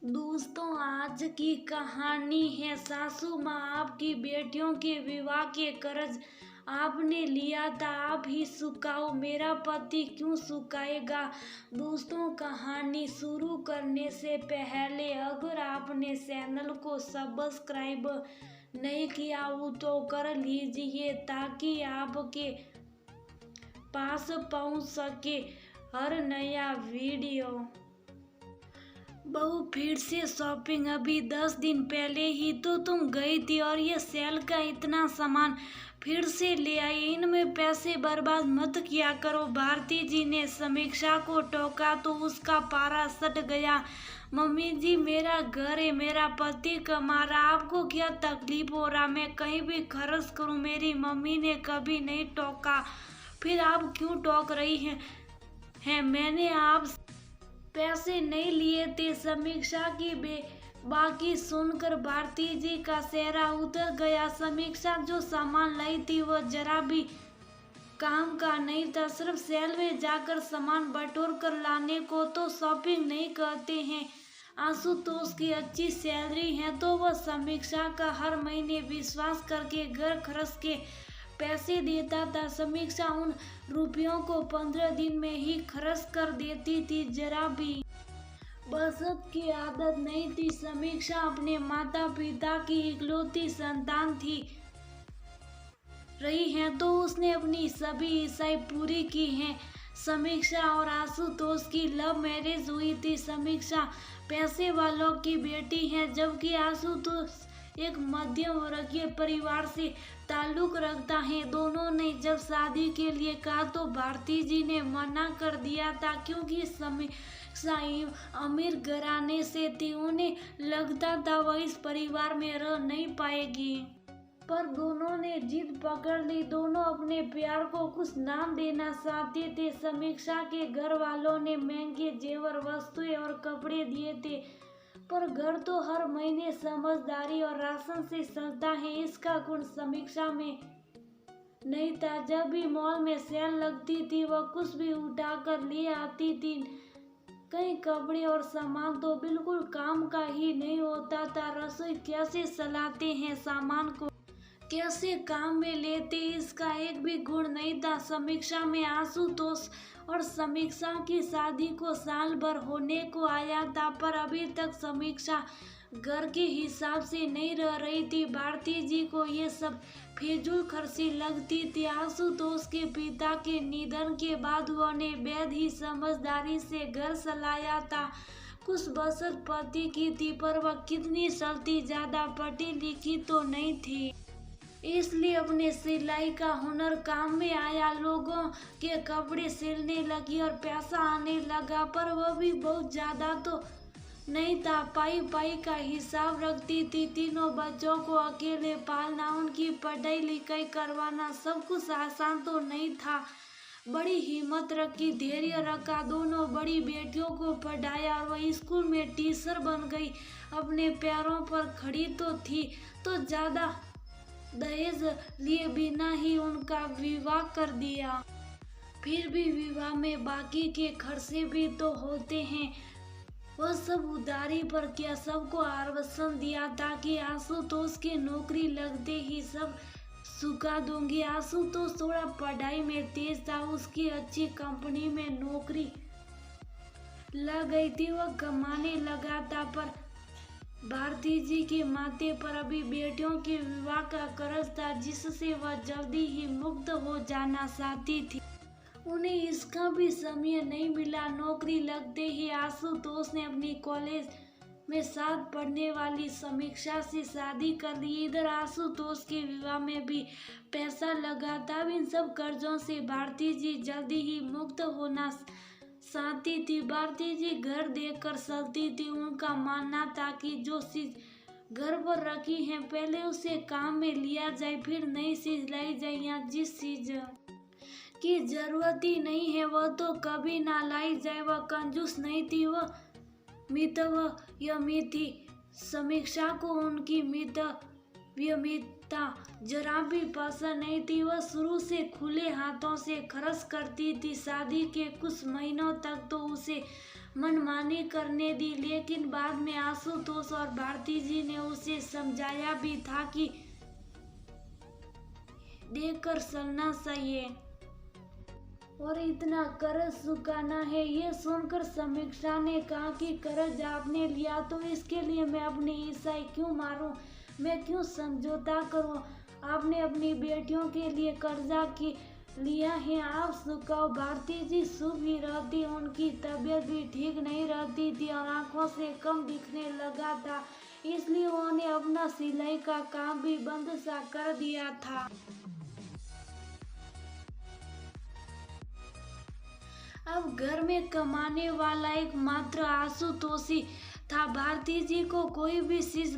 दोस्तों, आज की कहानी है सासू माँ आपकी बेटियों के विवाह के कर्ज आपने लिया था, आप ही चुकाओ, मेरा पति क्यों चुकाएगा। दोस्तों, कहानी शुरू करने से पहले अगर आपने चैनल को सब्सक्राइब नहीं किया हो तो कर लीजिए ताकि आपके पास पहुंच सके हर नया वीडियो। बहू, फिर से शॉपिंग? अभी 10 दिन पहले ही तो तुम गई थी और ये सेल का इतना सामान फिर से ले आई। इनमें पैसे बर्बाद मत किया करो। भारती जी ने समीक्षा को टोका तो उसका पारा सट गया। मम्मी जी, मेरा घर है, मेरा पति कमा रहा, आपको क्या तकलीफ हो रहा, मैं कहीं भी खर्च करूं। मेरी मम्मी ने कभी नहीं टोका, फिर आप क्यों टोक रही हैं? मैंने आप पैसे नहीं लिए थे। समीक्षा की बाकी सुनकर भारती जी का चेहरा उतर गया। समीक्षा जो सामान लाई थी वह जरा भी काम का नहीं था। सिर्फ सेल में जाकर सामान बटोर कर लाने को तो शॉपिंग नहीं कहते हैं। आशुतोष की अच्छी सैलरी है तो वह समीक्षा का हर महीने विश्वास करके घर खर्च के पैसे देता था। समीक्षा उन रुपयों को 15 दिन में ही खर्च कर देती थी। जरा भी बचत की आदत नहीं थी। समीक्षा अपने माता पिता की इकलौती संतान थी रही है तो उसने अपनी सभी इच्छाएं पूरी की हैं। समीक्षा और आशुतोष की लव मैरिज हुई थी। समीक्षा पैसे वालों की बेटी है जबकि आशुतोष एक मध्यम वर्गीय परिवार से ताल्लुक रखता है। दोनों ने जब शादी के लिए कहा तो भारती जी ने मना कर दिया था क्योंकि समीक्षा अमीर घराने से थी। उन्हें लगता था वह इस परिवार में रह नहीं पाएगी, पर दोनों ने जिद पकड़ ली। दोनों अपने प्यार को कुछ नाम देना चाहते थे। समीक्षा के घर वालों ने महंगे जेवर, वस्तुएं और कपड़े दिए थे, पर घर तो हर महीने समझदारी और राशन से चलता है, इसका गुण समीक्षा में नहीं था। जब भी मॉल में सेल लगती थी वह कुछ भी उठा कर ले आती थी। कई कपड़े और सामान तो बिल्कुल काम का ही नहीं होता था। रसोई कैसे चलाते हैं, सामान को कैसे काम में लेते, इसका एक भी गुण नहीं था। समीक्षा में आशुतोष और समीक्षा की शादी को साल भर होने को आया था, पर अभी तक समीक्षा घर के हिसाब से नहीं रह रही थी। भारती जी को ये सब फिजूल खर्ची लगती थी। आशुतोष के पिता के निधन के बाद उन्होंने बेहद ही समझदारी से घर चलाया था। कुछ बचत पति की थी पर वह कितनी चलती, ज्यादा पढ़ी लिखी तो नहीं थी, इसलिए अपने सिलाई का हुनर काम में आया। लोगों के कपड़े सिलने लगी और पैसा आने लगा, पर वह भी बहुत ज्यादा तो नहीं था। पाई पाई का हिसाब रखती थी। तीनों बच्चों को अकेले पालना, उनकी पढ़ाई लिखाई करवाना सब कुछ आसान तो नहीं था। बड़ी हिम्मत रखी, धैर्य रखा, दोनों बड़ी बेटियों को पढ़ाया और वह स्कूल में टीचर बन गई। अपने पैरों पर खड़ी तो थी, तो ज्यादा दहेज लिए बिना ही उनका विवाह कर दिया। फिर भी विवाह में बाकी के खर्चे भी तो होते हैं, वह सब उधारी पर किया। सबको आश्वासन दिया था कि आशुतोष की नौकरी लगते ही सब चुका दूंगी। आशुतोष थोड़ा पढ़ाई में तेज था, उसकी अच्छी कंपनी में नौकरी लग गई थी, वह कमाने लगा था। पर भारती जी के माथे पर अभी बेटियों के विवाह का कर्ज था जिससे वह जल्दी ही मुक्त हो जाना चाहती थी। उन्हें इसका भी समय नहीं मिला। नौकरी लगते ही आशुतोष ने अपनी कॉलेज में साथ पढ़ने वाली समीक्षा से शादी कर ली। इधर आशुतोष के विवाह में भी पैसा लगा था। इन सब कर्जों से भारती जी जल्दी ही मुक्त होना चाहती थी। भारती जी घर देखकर चलती थी। उनका मानना था कि जो चीज घर पर रखी है पहले उसे काम में लिया जाए, फिर नई चीज लाई जाए, या जिस चीज की जरूरत ही नहीं है वह तो कभी ना लाई जाए। वह कंजूस नहीं थी, वह मितव्ययी थी। समीक्षा को उनकी मितव्ययिता जरा भी पसंद नहीं थी। वह शुरू से खुले हाथों से खर्च करती थी। शादी के कुछ महीनों तक तो उसे मनमानी करने दी, लेकिन बाद में आशुतोष और भारती जी ने उसे समझाया भी था कि देखकर चलना चाहिए और इतना कर्ज चुकाना है। ये सुनकर समीक्षा ने कहा कि कर्ज आपने लिया तो इसके लिए मैं अपनी ईसाई क्यों मारूं, मैं क्यों समझौता करूं। आपने अपनी बेटियों के लिए कर्जा की लिया है, आप चुकाओ। भारती जी चुप ही रहती, उनकी तबीयत भी ठीक नहीं रहती थी और आंखों से कम दिखने लगा था, इसलिए उन्होंने अपना सिलाई का काम भी बंद सा कर दिया था। अब घर में कमाने वाला एकमात्र आशुतोष ही था। भारती जी को कोई भी चीज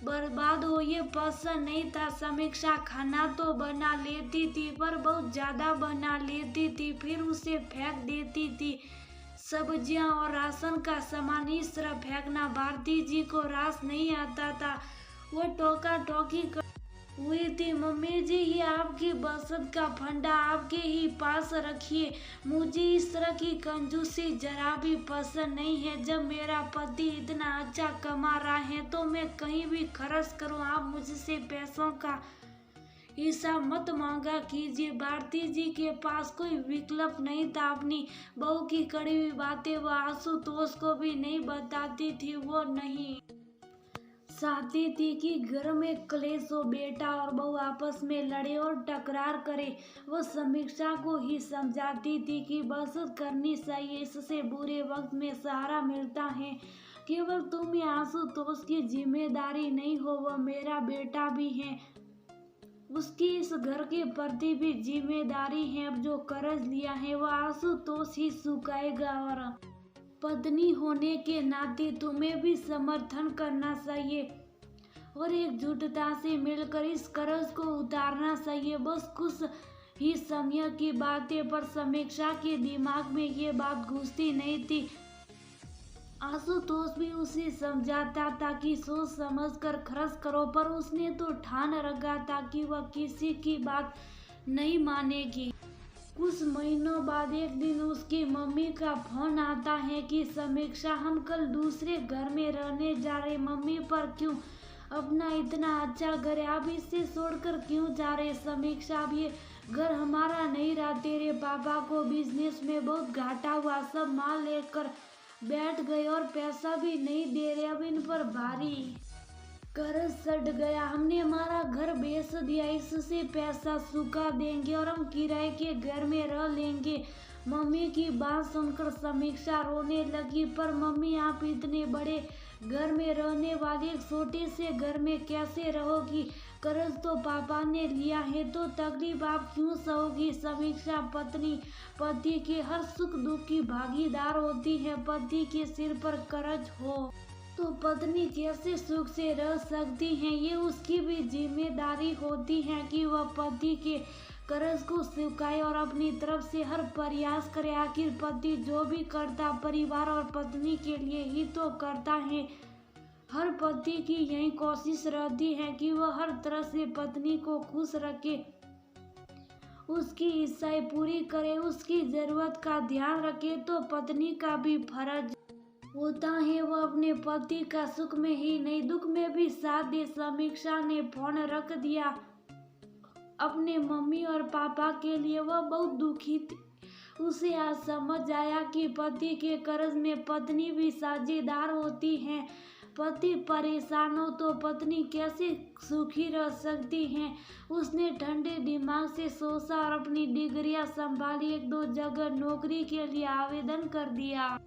बर्बाद हो ये पसंद नहीं था। समीक्षा खाना तो बना लेती थी पर बहुत ज्यादा बना लेती थी, फिर उसे फेंक देती थी। सब्जियां और राशन का सामान इस तरह फेंकना भारती जी को रास नहीं आता था। वो टोका टोकी हुई थी, मम्मी जी ये आपकी बचत का फंडा आपके ही पास रखिए, मुझे इस तरह की कंजूसी जरा भी पसंद नहीं है। जब मेरा पति इतना अच्छा कमा रहा है तो मैं कहीं भी खर्च करूं, आप मुझसे पैसों का हिसाब मत मांगा कीजिए। भारती जी के पास कोई विकल्प नहीं था। अपनी बहू की कड़ी हुई बातें वह आशुतोष को भी नहीं बताती थी। वो नहीं चाहती थी कि घर में क्लेश हो, बेटा और बहू आपस में लड़े और टकरार करे। वो समीक्षा को ही समझाती थी कि बचत करनी चाहिए, इससे बुरे वक्त में सहारा मिलता है। केवल तुम ही आशुतोष की जिम्मेदारी नहीं हो, वह मेरा बेटा भी है, उसकी इस घर के प्रति भी जिम्मेदारी है। अब जो कर्ज लिया है वह आशुतोष ही चुकाएगा और पत्नी होने के नाते तुम्हें भी समर्थन करना चाहिए और एकजुटता से मिलकर इस कर्ज को उतारना चाहिए। बस कुछ ही समय की बातें, पर समीक्षा के दिमाग में ये बात घुसती नहीं थी। आशुतोष भी उसे समझाता था कि सोच समझ कर खर्च करो, पर उसने तो ठान रखा था कि वह किसी की बात नहीं मानेगी। कुछ महीनों बाद एक दिन उसकी मम्मी का फोन आता है कि समीक्षा हम कल दूसरे घर में रहने जा रहे। मम्मी पर क्यों, अपना इतना अच्छा घर है, आप इससे छोड़कर क्यों जा रहे। समीक्षा अब ये घर हमारा नहीं रहा, तेरे पापा को बिजनेस में बहुत घाटा हुआ, सब माल लेकर बैठ गए और पैसा भी नहीं दे रहे, अब इन पर भारी कर्ज चढ़ गया। हमने हमारा घर बेच दिया, इससे पैसा चुका देंगे और हम किराए के घर में रह लेंगे। मम्मी की बात सुनकर समीक्षा रोने लगी, पर मम्मी आप इतने बड़े घर में रहने वाले एक छोटे से घर में कैसे रहोगी। कर्ज तो पापा ने लिया है तो तकलीफ आप क्यों सहोगी। समीक्षा पत्नी पति के हर सुख दुख की भागीदार होती है। पति के सिर पर कर्ज हो तो पत्नी कैसे सुख से रह सकती है। ये उसकी भी जिम्मेदारी होती है कि वह पति के कर्ज को चुकाए और अपनी तरफ से हर प्रयास करे। आखिर पति जो भी करता परिवार और पत्नी के लिए ही तो करता है। हर पति की यही कोशिश रहती है कि वह हर तरह से पत्नी को खुश रखे, उसकी इच्छाएं पूरी करे, उसकी जरूरत का ध्यान रखे। तो पत्नी का भी फर्ज होता है वो अपने पति का सुख में ही नहीं दुख में भी साथ दे। समीक्षा ने फोन रख दिया। अपने मम्मी और पापा के लिए वह बहुत दुखी थी। उसे आज समझ आया कि पति के कर्ज में पत्नी भी साझेदार होती है। पति परेशान हो तो पत्नी कैसे सुखी रह सकती है। उसने ठंडे दिमाग से सोचा और अपनी डिग्रियां संभाली, एक दो जगह नौकरी के लिए आवेदन कर दिया।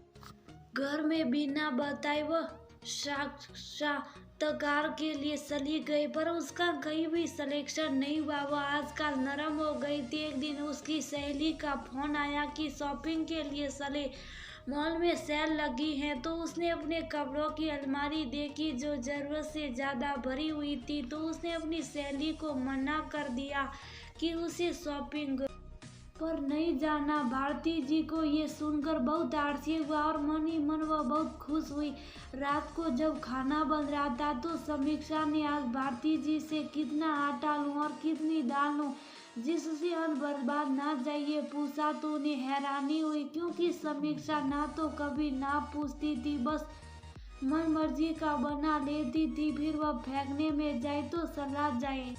घर में बिना बताए वह साक्षात्कार के लिए चली गई, पर उसका कहीं भी सिलेक्शन नहीं हुआ। वह आजकल नरम हो गई थी। एक दिन उसकी सहेली का फोन आया कि शॉपिंग के लिए चले, मॉल में सेल लगी है। तो उसने अपने कपड़ों की अलमारी देखी जो जरूरत से ज्यादा भरी हुई थी, तो उसने अपनी सहेली को मना कर दिया कि उसे शॉपिंग पर नहीं जाना। भारती जी को ये सुनकर बहुत आश्चर्य हुआ और मन ही मन वह बहुत खुश हुई। रात को जब खाना बन रहा था तो समीक्षा ने आज भारती जी से कितना आटा लूं और कितनी दाल लूं जिससे अन्न बर्बाद ना जाए। ये पूछा तो उन्हें हैरानी हुई, क्योंकि समीक्षा ना तो कभी ना पूछती थी, बस मन मर्जी का बना लेती थी। फिर वह फेंकने में जाए तो सला जाए।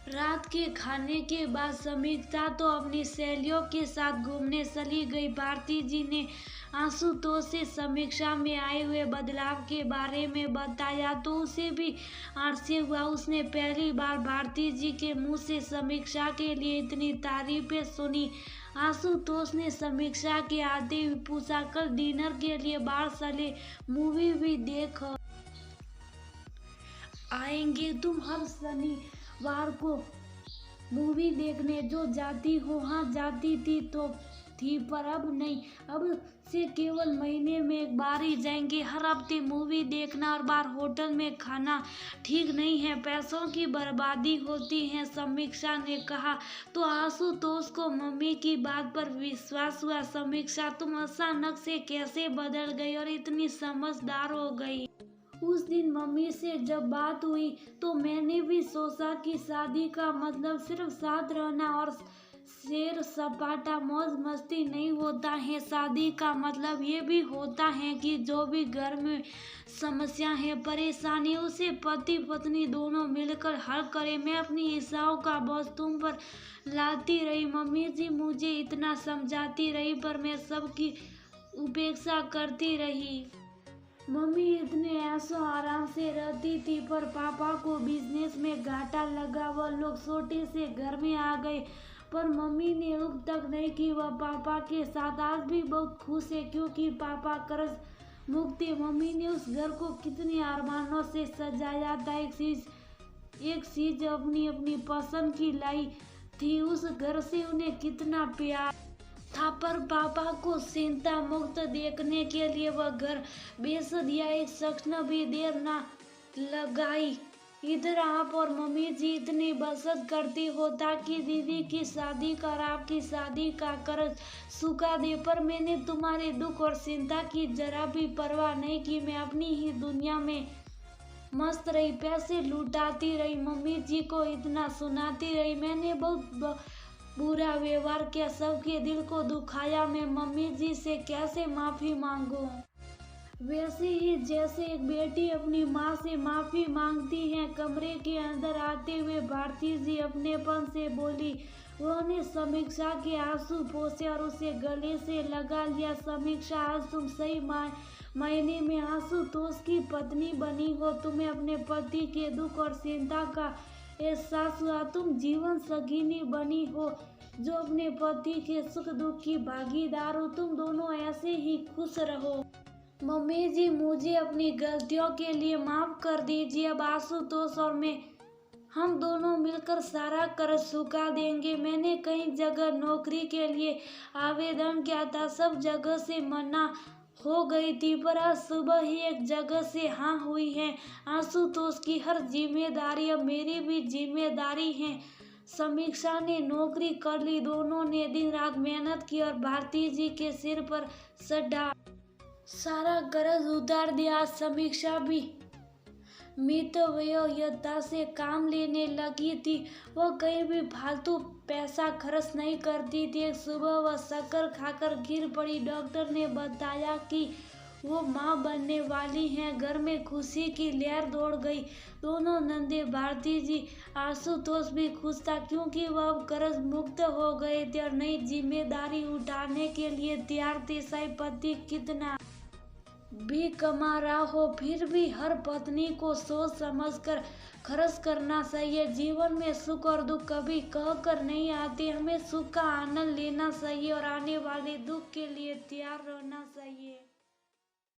रात के खाने के बाद समीक्षा तो अपनी सहेलियों के साथ घूमने चली गई। भारती जी ने आशुतोष से समीक्षा में आए हुए बदलाव के बारे में बताया तो उसे भी आश्चर्य हुआ। उसने पहली बार भारती जी के मुंह से समीक्षा के लिए इतनी तारीफें सुनी। आशुतोष ने समीक्षा के आते हुए पूछा, कल डिनर के लिए बाहर चले, मूवी भी देख आएंगे। तुम हर शनिवार को मूवी देखने जो जाती हो? हाँ जाती थी पर अब नहीं, अब से केवल महीने में एक बार ही जाएंगे। हर हफ्ते मूवी देखना और बाहर होटल में खाना ठीक नहीं है, पैसों की बर्बादी होती है, समीक्षा ने कहा। तो आशुतोष को मम्मी की बात पर विश्वास हुआ। समीक्षा, तुम अचानक से कैसे बदल गई और इतनी समझदार हो गई? उस दिन मम्मी से जब बात हुई तो मैंने भी सोचा कि शादी का मतलब सिर्फ साथ रहना और सैर सपाटा मौज मस्ती नहीं होता है। शादी का मतलब ये भी होता है कि जो भी घर में समस्या है, परेशानी, उसे पति पत्नी दोनों मिलकर हल करें। मैं अपनी इच्छाओं का बोझ तुम पर लाती रही, मम्मी जी मुझे इतना समझाती रही, पर मैं सबकी उपेक्षा करती रही। मम्मी इतने ऐशो आराम से रहती थी, पर पापा को बिजनेस में घाटा लगा। वह लोग छोटे से घर में आ गए, पर मम्मी ने अब तक नहीं कि वह पापा के साथ आज भी बहुत खुश है, क्योंकि पापा कर्ज मुक्त थे। मम्मी ने उस घर को कितने अरमानों से सजाया था। एक चीज अपनी अपनी पसंद की लाई थी। उस घर से उन्हें कितना प्यार था, पर पापा को चिंता मुक्त देखने के लिए वह घर बेच दिया। एक शख्स ने भी देर ना लगाई। इधर आप और मम्मी जी इतनी बचत करती हो ताकि दीदी की शादी कर आपकी शादी का कर्ज चुका दे, पर मैंने तुम्हारे दुख और चिंता की जरा भी परवाह नहीं की। मैं अपनी ही दुनिया में मस्त रही, पैसे लुटाती रही, मम्मी जी को इतना सुनाती रही। मैंने बहुत बुरा व्यवहार किया, सबके दिल को दुखाया। मैं मम्मी जी से कैसे माफी मांगूं? वैसे ही जैसे एक बेटी अपनी माँ से माफी मांगती है। कमरे के अंदर आते हुए भारती जी अपनेपन से बोली। उन्होंने समीक्षा के आंसू पोंछे और उसे गले से लगा लिया। समीक्षा, आज तुम सही मायने में आशुतोष की पत्नी बनी हो। तुम्हें अपने पति के दुख और चिंता का एहसास हुआ। तुम जीवन संगिनी बनी हो जो अपने पति के सुख दुख की भागीदार हो। तुम दोनों ऐसे ही खुश रहो। मम्मी जी, मुझे अपनी गलतियों के लिए माफ कर दीजिए। अब आशुतोष और मैं हम दोनों मिलकर सारा कर्ज चुका देंगे। मैंने कई जगह नौकरी के लिए आवेदन किया था, सब जगह से मना हो गई थी, पर आज सुबह ही एक जगह से हाँ हुई है। आशुतोष की हर जिम्मेदारी अब मेरी भी जिम्मेदारी है। समीक्षा ने नौकरी कर ली। दोनों ने दिन रात मेहनत की और भारती जी के सिर पर सदा सारा कर्ज उतार दिया। समीक्षा भी मितव्ययता से काम लेने लगी थी। वह कहीं भी फालतू पैसा खर्च नहीं करती थी। एक सुबह वह शक्कर खाकर गिर पड़ी। डॉक्टर ने बताया कि वो माँ बनने वाली हैं। घर में खुशी की लहर दौड़ गई। दोनों नंदे, भारती जी, आशुतोष भी खुश था, क्योंकि वह अब कर्ज मुक्त हो गए थे और नई जिम्मेदारी उठाने के लिए तैयार थे। चाहे पति कितना भी कमा रहा हो, फिर भी हर पत्नी को सोच समझकर खर्च करना चाहिए। जीवन में सुख और दुख कभी कह कर नहीं आते। हमें सुख का आनंद लेना चाहिए और आने वाले दुख के लिए तैयार रहना चाहिए।